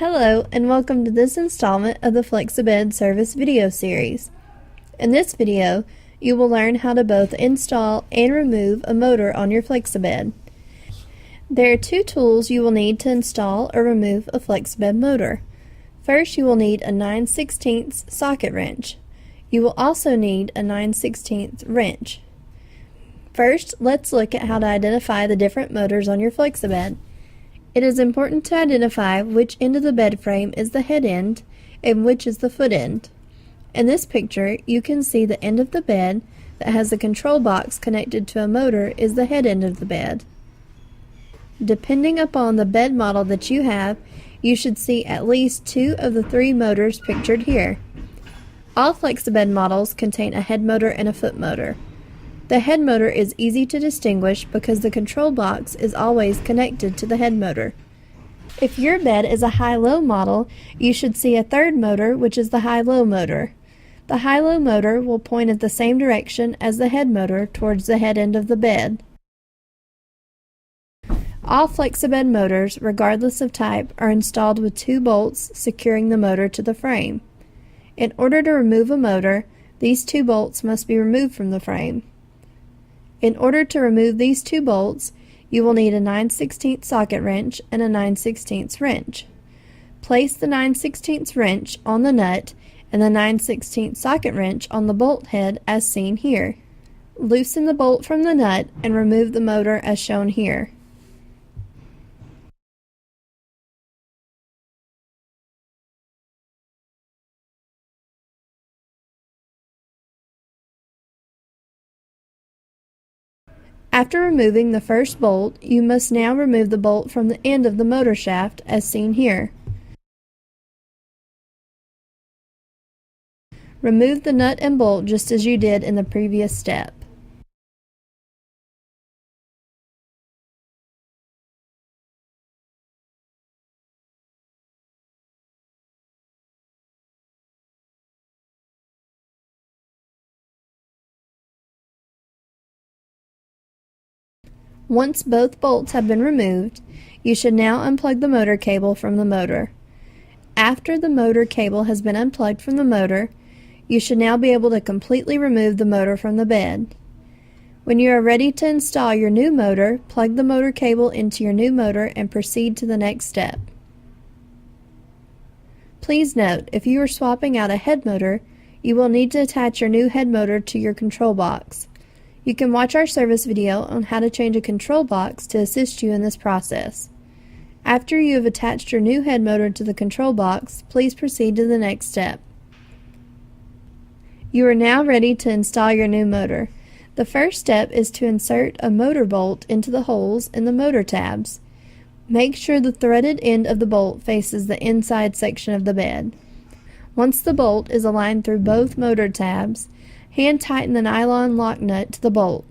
Hello and welcome to this installment of the Flexabed service video series. In this video, you will learn how to both install and remove a motor on your Flexabed. There are two tools you will need to install or remove a Flexabed motor. First, you will need a 9/16 socket wrench. You will also need a 9/16 wrench. First, let's look at how to identify the different motors on your Flexabed. It is important to identify which end of the bed frame is the head end and which is the foot end. In this picture, you can see the end of the bed that has the control box connected to a motor is the head end of the bed. Depending upon the bed model that you have, you should see at least two of the three motors pictured here. All Flexabed models contain a head motor and a foot motor. The head motor is easy to distinguish because the control box is always connected to the head motor. If your bed is a high-low model, you should see a third motor, which is the high-low motor. The high-low motor will point at the same direction as the head motor towards the head end of the bed. All Flexabed motors, regardless of type, are installed with two bolts securing the motor to the frame. In order to remove a motor, these two bolts must be removed from the frame. In order to remove these two bolts, you will need a 9/16 socket wrench and a 9/16 wrench. Place the 9/16 wrench on the nut and the 9/16 socket wrench on the bolt head as seen here. Loosen the bolt from the nut and remove the motor as shown here. After removing the first bolt, you must now remove the bolt from the end of the motor shaft as seen here. Remove the nut and bolt just as you did in the previous step. Once both bolts have been removed, you should now unplug the motor cable from the motor. After the motor cable has been unplugged from the motor, you should now be able to completely remove the motor from the bed. When you are ready to install your new motor, plug the motor cable into your new motor and proceed to the next step. Please note, if you are swapping out a head motor, you will need to attach your new head motor to your control box. You can watch our service video on how to change a control box to assist you in this process. After you have attached your new head motor to the control box, please proceed to the next step. You are now ready to install your new motor. The first step is to insert a motor bolt into the holes in the motor tabs. Make sure the threaded end of the bolt faces the inside section of the bed. Once the bolt is aligned through both motor tabs, hand tighten the nylon lock nut to the bolt.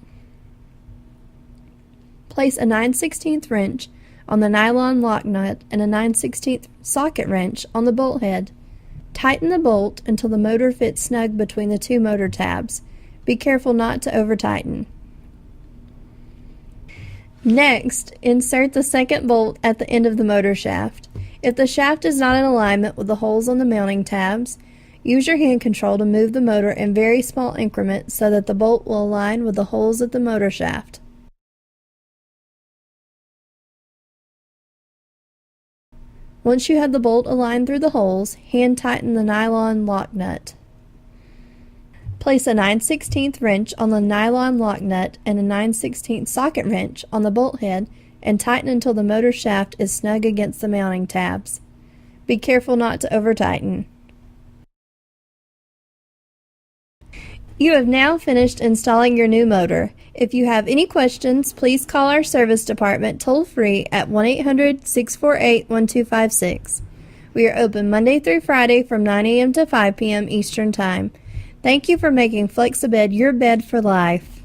Place a 9/16 wrench on the nylon lock nut and a 9/16 socket wrench on the bolt head. Tighten the bolt until the motor fits snug between the two motor tabs. Be careful not to over-tighten. Next, insert the second bolt at the end of the motor shaft. If the shaft is not in alignment with the holes on the mounting tabs, use your hand control to move the motor in very small increments so that the bolt will align with the holes at the motor shaft. Once you have the bolt aligned through the holes, hand tighten the nylon lock nut. Place a 9/16 wrench on the nylon lock nut and a 9/16 socket wrench on the bolt head and tighten until the motor shaft is snug against the mounting tabs. Be careful not to over-tighten. You have now finished installing your new motor. If you have any questions, please call our service department toll-free at 1-800-648-1256. We are open Monday through Friday from 9 a.m. to 5 p.m. Eastern Time. Thank you for making Flexabed your bed for life.